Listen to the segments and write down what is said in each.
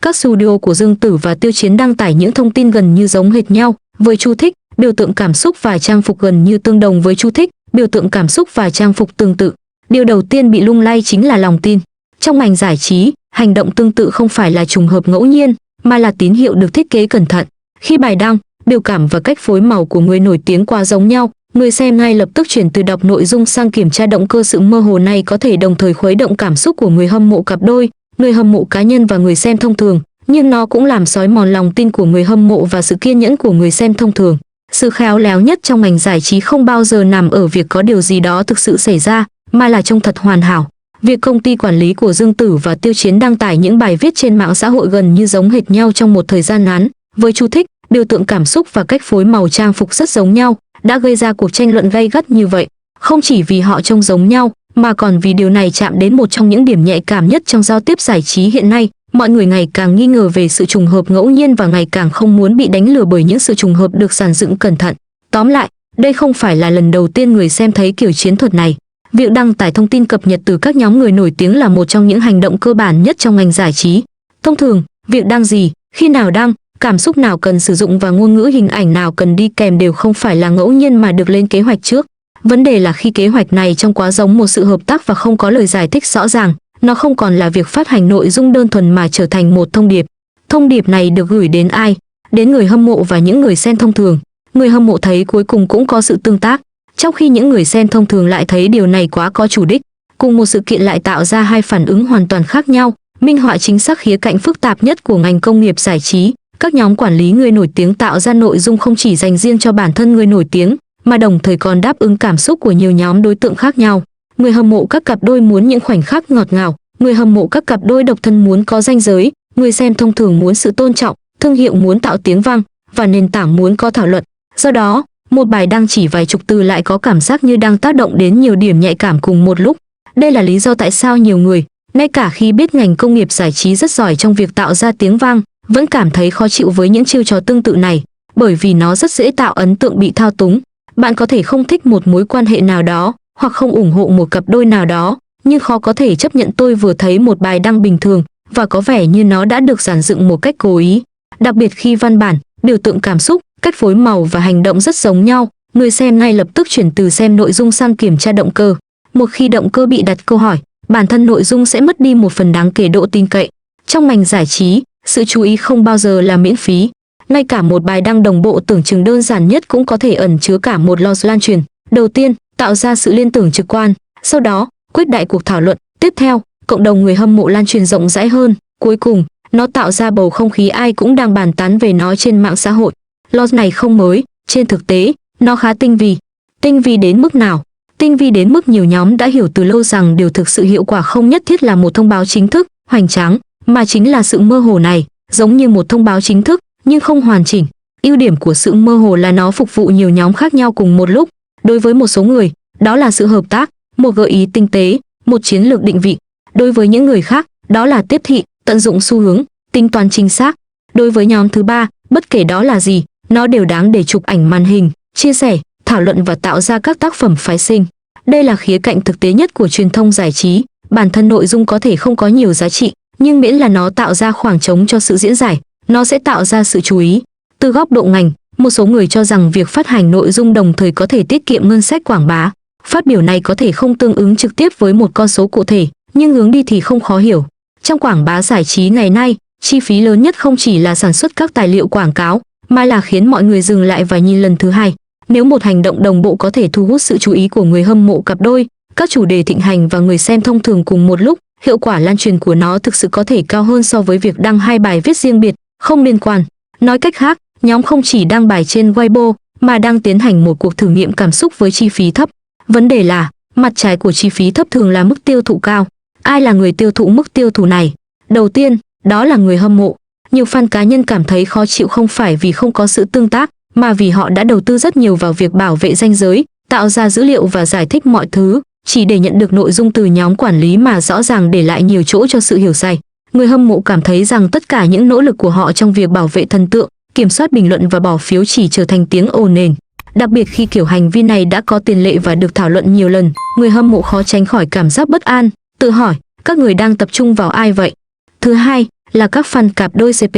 các studio của Dương Tử và Tiêu Chiến đăng tải những thông tin gần như giống hệt nhau, với chú thích, biểu tượng cảm xúc và trang phục gần như tương đồng với chú thích, biểu tượng cảm xúc và trang phục tương tự. Điều đầu tiên bị lung lay chính là lòng tin. Trong ngành giải trí, hành động tương tự không phải là trùng hợp ngẫu nhiên, mà là tín hiệu được thiết kế cẩn thận. Khi bài đăng, biểu cảm và cách phối màu của người nổi tiếng quá giống nhau, người xem ngay lập tức chuyển từ đọc nội dung sang kiểm tra động cơ. Sự mơ hồ này có thể đồng thời khuấy động cảm xúc của người hâm mộ cặp đôi, người hâm mộ cá nhân và người xem thông thường, nhưng nó cũng làm xói mòn lòng tin của người hâm mộ và sự kiên nhẫn của người xem thông thường. Sự khéo léo nhất trong ngành giải trí không bao giờ nằm ở việc có điều gì đó thực sự xảy ra, mà là trông thật hoàn hảo. Việc công ty quản lý của Dương Tử và Tiêu Chiến đăng tải những bài viết trên mạng xã hội gần như giống hệt nhau trong một thời gian ngắn, với chú thích, biểu tượng cảm xúc và cách phối màu trang phục rất giống nhau, đã gây ra cuộc tranh luận gay gắt như vậy. Không chỉ vì họ trông giống nhau, mà còn vì điều này chạm đến một trong những điểm nhạy cảm nhất trong giao tiếp giải trí hiện nay. Mọi người ngày càng nghi ngờ về sự trùng hợp ngẫu nhiên và ngày càng không muốn bị đánh lừa bởi những sự trùng hợp được dàn dựng cẩn thận. Tóm lại, đây không phải là lần đầu tiên người xem thấy kiểu chiến thuật này. Việc đăng tải thông tin cập nhật từ các nhóm người nổi tiếng là một trong những hành động cơ bản nhất trong ngành giải trí. Thông thường, việc đăng gì, khi nào đăng, cảm xúc nào cần sử dụng và ngôn ngữ hình ảnh nào cần đi kèm đều không phải là ngẫu nhiên mà được lên kế hoạch trước. Vấn đề là khi kế hoạch này trông quá giống một sự hợp tác và không có lời giải thích rõ ràng, nó không còn là việc phát hành nội dung đơn thuần mà trở thành một thông điệp. Thông điệp này được gửi đến ai? Đến người hâm mộ và những người xem thông thường. Người hâm mộ thấy cuối cùng cũng có sự tương tác, trong khi những người xem thông thường lại thấy điều này quá có chủ đích. Cùng một sự kiện lại tạo ra hai phản ứng hoàn toàn khác nhau, minh họa chính xác khía cạnh phức tạp nhất của ngành công nghiệp giải trí. Các nhóm quản lý người nổi tiếng tạo ra nội dung không chỉ dành riêng cho bản thân người nổi tiếng, mà đồng thời còn đáp ứng cảm xúc của nhiều nhóm đối tượng khác nhau. Người hâm mộ các cặp đôi muốn những khoảnh khắc ngọt ngào, người hâm mộ các cặp đôi độc thân muốn có ranh giới, người xem thông thường muốn sự tôn trọng, thương hiệu muốn tạo tiếng vang, và nền tảng muốn có thảo luận. Do đó, một bài đăng chỉ vài chục từ lại có cảm giác như đang tác động đến nhiều điểm nhạy cảm cùng một lúc. Đây là lý do tại sao nhiều người, ngay cả khi biết ngành công nghiệp giải trí rất giỏi trong việc tạo ra tiếng vang, vẫn cảm thấy khó chịu với những chiêu trò tương tự này, bởi vì nó rất dễ tạo ấn tượng bị thao túng. Bạn có thể không thích một mối quan hệ nào đó, hoặc không ủng hộ một cặp đôi nào đó, nhưng khó có thể chấp nhận tôi vừa thấy một bài đăng bình thường, và có vẻ như nó đã được dàn dựng một cách cố ý. Đặc biệt khi văn bản, biểu tượng cảm xúc, cách phối màu và hành động rất giống nhau, người xem ngay lập tức chuyển từ xem nội dung sang kiểm tra động cơ. Một khi động cơ bị đặt câu hỏi, bản thân nội dung sẽ mất đi một phần đáng kể độ tin cậy. Trong ngành giải trí, sự chú ý không bao giờ là miễn phí. Ngay cả một bài đăng đồng bộ tưởng chừng đơn giản nhất cũng có thể ẩn chứa cả một loạt lan truyền. Đầu tiên, tạo ra sự liên tưởng trực quan. Sau đó, quyết đại cuộc thảo luận. Tiếp theo, cộng đồng người hâm mộ lan truyền rộng rãi hơn. Cuối cùng, nó tạo ra bầu không khí ai cũng đang bàn tán về nó trên mạng xã hội. Logic này không mới, trên thực tế, nó khá tinh vi. Tinh vi đến mức nào? Tinh vi đến mức nhiều nhóm đã hiểu từ lâu rằng điều thực sự hiệu quả không nhất thiết là một thông báo chính thức, hoành tráng, mà chính là sự mơ hồ này, giống như một thông báo chính thức, nhưng không hoàn chỉnh. Ưu điểm của sự mơ hồ là nó phục vụ nhiều nhóm khác nhau cùng một lúc. Đối với một số người, đó là sự hợp tác, một gợi ý tinh tế, một chiến lược định vị. Đối với những người khác, đó là tiếp thị, tận dụng xu hướng, tính toán chính xác. Đối với nhóm thứ ba, bất kể đó là gì, nó đều đáng để chụp ảnh màn hình, chia sẻ, thảo luận và tạo ra các tác phẩm phái sinh. Đây là khía cạnh thực tế nhất của truyền thông giải trí. Bản thân nội dung có thể không có nhiều giá trị, nhưng miễn là nó tạo ra khoảng trống cho sự diễn giải, nó sẽ tạo ra sự chú ý. Từ góc độ ngành, một số người cho rằng việc phát hành nội dung đồng thời có thể tiết kiệm ngân sách quảng bá. Phát biểu này có thể không tương ứng trực tiếp với một con số cụ thể, nhưng hướng đi thì không khó hiểu. Trong quảng bá giải trí ngày nay, chi phí lớn nhất không chỉ là sản xuất các tài liệu quảng cáo, mà là khiến mọi người dừng lại và nhìn lần thứ hai. Nếu một hành động đồng bộ có thể thu hút sự chú ý của người hâm mộ cặp đôi, các chủ đề thịnh hành và người xem thông thường cùng một lúc, hiệu quả lan truyền của nó thực sự có thể cao hơn so với việc đăng hai bài viết riêng biệt, không liên quan. Nói cách khác, nhóm không chỉ đăng bài trên Weibo, mà đang tiến hành một cuộc thử nghiệm cảm xúc với chi phí thấp. Vấn đề là, mặt trái của chi phí thấp thường là mức tiêu thụ cao. Ai là người tiêu thụ mức tiêu thụ này? Đầu tiên, đó là người hâm mộ. Nhiều fan cá nhân cảm thấy khó chịu không phải vì không có sự tương tác, mà vì họ đã đầu tư rất nhiều vào việc bảo vệ ranh giới, tạo ra dữ liệu và giải thích mọi thứ, chỉ để nhận được nội dung từ nhóm quản lý mà rõ ràng để lại nhiều chỗ cho sự hiểu sai. Người hâm mộ cảm thấy rằng tất cả những nỗ lực của họ trong việc bảo vệ thần tượng, kiểm soát bình luận và bỏ phiếu chỉ trở thành tiếng ồn nền. Đặc biệt khi kiểu hành vi này đã có tiền lệ và được thảo luận nhiều lần, người hâm mộ khó tránh khỏi cảm giác bất an, tự hỏi, các người đang tập trung vào ai vậy? Thứ hai, là các fan cặp đôi CP.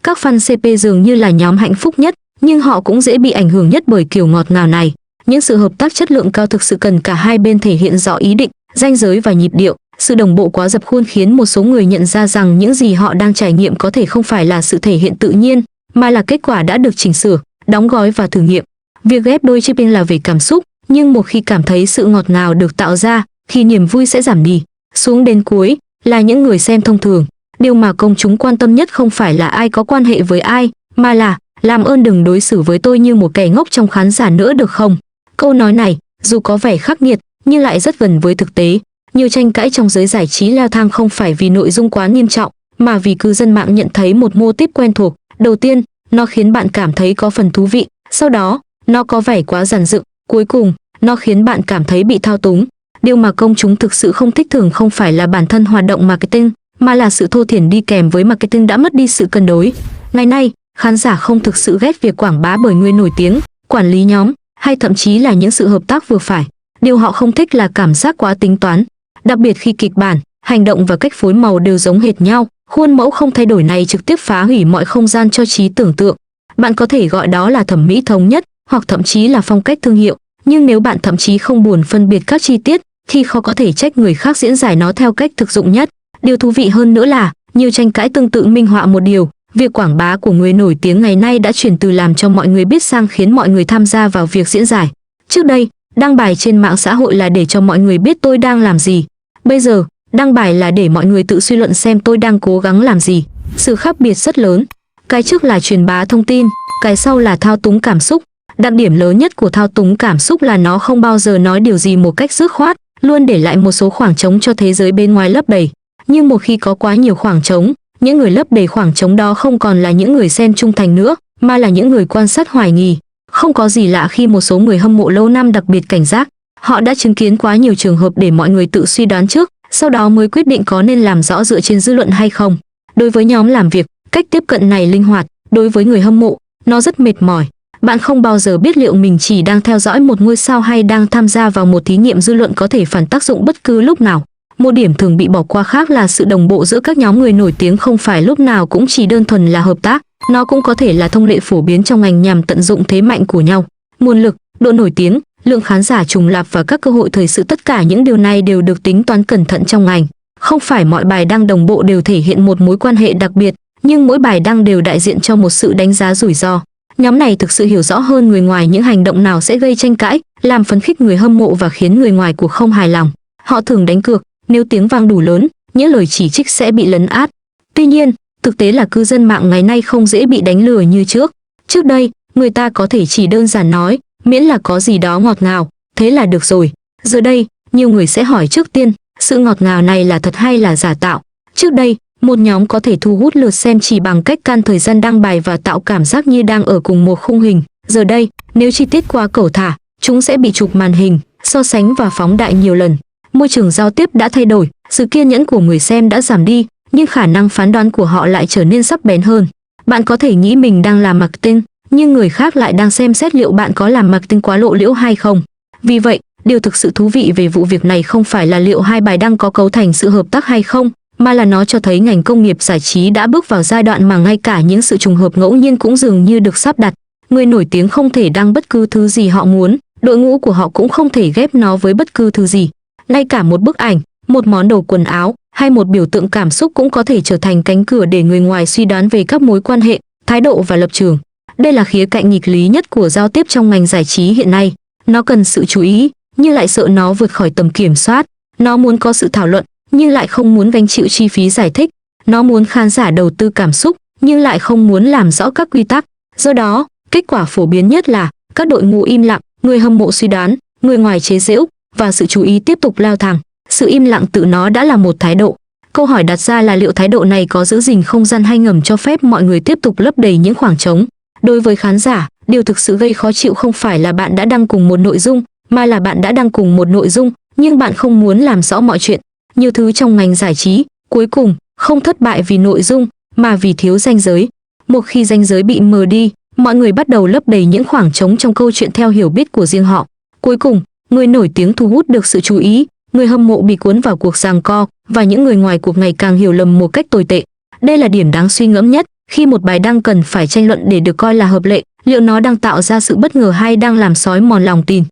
Các fan CP dường như là nhóm hạnh phúc nhất, nhưng họ cũng dễ bị ảnh hưởng nhất bởi kiểu ngọt ngào này. Những sự hợp tác chất lượng cao thực sự cần cả hai bên thể hiện rõ ý định, ranh giới và nhịp điệu. Sự đồng bộ quá dập khuôn khiến một số người nhận ra rằng những gì họ đang trải nghiệm có thể không phải là sự thể hiện tự nhiên, mà là kết quả đã được chỉnh sửa, đóng gói và thử nghiệm. Việc ghép đôi chipping là về cảm xúc, nhưng một khi cảm thấy sự ngọt ngào được tạo ra, thì niềm vui sẽ giảm đi. Xuống đến cuối là những người xem thông thường. Điều mà công chúng quan tâm nhất không phải là ai có quan hệ với ai, mà là làm ơn đừng đối xử với tôi như một kẻ ngốc trong khán giả nữa được không? Câu nói này, dù có vẻ khắc nghiệt, nhưng lại rất gần với thực tế. Nhiều tranh cãi trong giới giải trí leo thang không phải vì nội dung quá nghiêm trọng, mà vì cư dân mạng nhận thấy một mô típ quen thuộc. Đầu tiên, nó khiến bạn cảm thấy có phần thú vị. Sau đó, nó có vẻ quá dàn dựng. Cuối cùng, nó khiến bạn cảm thấy bị thao túng. Điều mà công chúng thực sự không thích thường không phải là bản thân hoạt động marketing, mà là sự thô thiển đi kèm với marketing đã mất đi sự cân đối. Ngày nay, khán giả không thực sự ghét việc quảng bá bởi người nổi tiếng, quản lý nhóm, hay thậm chí là những sự hợp tác vừa phải. Điều họ không thích là cảm giác quá tính toán. Đặc biệt khi kịch bản, hành động và cách phối màu đều giống hệt nhau, khuôn mẫu không thay đổi này trực tiếp phá hủy mọi không gian cho trí tưởng tượng. Bạn có thể gọi đó là thẩm mỹ thống nhất, hoặc thậm chí là phong cách thương hiệu. Nhưng nếu bạn thậm chí không buồn phân biệt các chi tiết, thì khó có thể trách người khác diễn giải nó theo cách thực dụng nhất. Điều thú vị hơn nữa là, nhiều tranh cãi tương tự minh họa một điều, việc quảng bá của người nổi tiếng ngày nay đã chuyển từ làm cho mọi người biết sang khiến mọi người tham gia vào việc diễn giải. Trước đây, đăng bài trên mạng xã hội là để cho mọi người biết tôi đang làm gì. Bây giờ, đăng bài là để mọi người tự suy luận xem tôi đang cố gắng làm gì. Sự khác biệt rất lớn. Cái trước là truyền bá thông tin, cái sau là thao túng cảm xúc. Đặc điểm lớn nhất của thao túng cảm xúc là nó không bao giờ nói điều gì một cách dứt khoát, luôn để lại một số khoảng trống cho thế giới bên ngoài lấp đầy. Nhưng một khi có quá nhiều khoảng trống, những người lấp đầy khoảng trống đó không còn là những người xem trung thành nữa, mà là những người quan sát hoài nghi. Không có gì lạ khi một số người hâm mộ lâu năm đặc biệt cảnh giác. Họ đã chứng kiến quá nhiều trường hợp để mọi người tự suy đoán trước, sau đó mới quyết định có nên làm rõ dựa trên dư luận hay không. Đối với nhóm làm việc, cách tiếp cận này linh hoạt. Đối với người hâm mộ, nó rất mệt mỏi. Bạn không bao giờ biết liệu mình chỉ đang theo dõi một ngôi sao hay đang tham gia vào một thí nghiệm dư luận có thể phản tác dụng bất cứ lúc nào. Một điểm thường bị bỏ qua khác là sự đồng bộ giữa các nhóm người nổi tiếng không phải lúc nào cũng chỉ đơn thuần là hợp tác, nó cũng có thể là thông lệ phổ biến trong ngành nhằm tận dụng thế mạnh của nhau. Nguồn lực, độ nổi tiếng, lượng khán giả trùng lặp và các cơ hội thời sự, tất cả những điều này đều được tính toán cẩn thận trong ngành. Không phải mọi bài đăng đồng bộ đều thể hiện một mối quan hệ đặc biệt, nhưng mỗi bài đăng đều đại diện cho một sự đánh giá rủi ro. Nhóm này thực sự hiểu rõ hơn người ngoài những hành động nào sẽ gây tranh cãi, làm phấn khích người hâm mộ và khiến người ngoài cuộc không hài lòng. Họ thường đánh cược, nếu tiếng vang đủ lớn, những lời chỉ trích sẽ bị lấn át. Tuy nhiên, thực tế là cư dân mạng ngày nay không dễ bị đánh lừa như trước. Trước đây, người ta có thể chỉ đơn giản nói, miễn là có gì đó ngọt ngào, thế là được rồi. Giờ đây, nhiều người sẽ hỏi trước tiên, sự ngọt ngào này là thật hay là giả tạo. Trước đây, một nhóm có thể thu hút lượt xem chỉ bằng cách căn thời gian đăng bài và tạo cảm giác như đang ở cùng một khung hình. Giờ đây, nếu chi tiết quá cẩu thả, chúng sẽ bị chụp màn hình, so sánh và phóng đại nhiều lần. Môi trường giao tiếp đã thay đổi, sự kiên nhẫn của người xem đã giảm đi, nhưng khả năng phán đoán của họ lại trở nên sắc bén hơn. Bạn có thể nghĩ mình đang làm marketing, nhưng người khác lại đang xem xét liệu bạn có làm marketing quá lộ liễu hay không. Vì vậy, điều thực sự thú vị về vụ việc này không phải là liệu hai bài đăng có cấu thành sự hợp tác hay không, mà là nó cho thấy ngành công nghiệp giải trí đã bước vào giai đoạn mà ngay cả những sự trùng hợp ngẫu nhiên cũng dường như được sắp đặt. Người nổi tiếng không thể đăng bất cứ thứ gì họ muốn, đội ngũ của họ cũng không thể ghép nó với bất cứ thứ gì. Ngay cả một bức ảnh, một món đồ quần áo hay một biểu tượng cảm xúc cũng có thể trở thành cánh cửa để người ngoài suy đoán về các mối quan hệ, thái độ và lập trường. Đây là khía cạnh nghịch lý nhất của giao tiếp trong ngành giải trí hiện nay. Nó cần sự chú ý, nhưng lại sợ nó vượt khỏi tầm kiểm soát. Nó muốn có sự thảo luận, nhưng lại không muốn gánh chịu chi phí giải thích. Nó muốn khán giả đầu tư cảm xúc, nhưng lại không muốn làm rõ các quy tắc. Do đó, kết quả phổ biến nhất là các đội ngũ im lặng, người hâm mộ suy đoán, người ngoài chế giễu, và sự chú ý tiếp tục leo thang. Sự im lặng tự nó đã là một thái độ. Câu hỏi đặt ra là liệu thái độ này có giữ gìn không gian hay ngầm cho phép mọi người tiếp tục lấp đầy những khoảng trống. Đối với khán giả, điều thực sự gây khó chịu không phải là bạn đã đăng cùng một nội dung, mà là bạn đã đăng cùng một nội dung, nhưng bạn không muốn làm rõ mọi chuyện. Nhiều thứ trong ngành giải trí, cuối cùng, không thất bại vì nội dung, mà vì thiếu ranh giới. Một khi ranh giới bị mờ đi, mọi người bắt đầu lấp đầy những khoảng trống trong câu chuyện theo hiểu biết của riêng họ. Cuối cùng, người nổi tiếng thu hút được sự chú ý, người hâm mộ bị cuốn vào cuộc giằng co, và những người ngoài cuộc ngày càng hiểu lầm một cách tồi tệ. Đây là điểm đáng suy ngẫm nhất, khi một bài đăng cần phải tranh luận để được coi là hợp lệ, liệu nó đang tạo ra sự bất ngờ hay đang làm xói mòn lòng tin.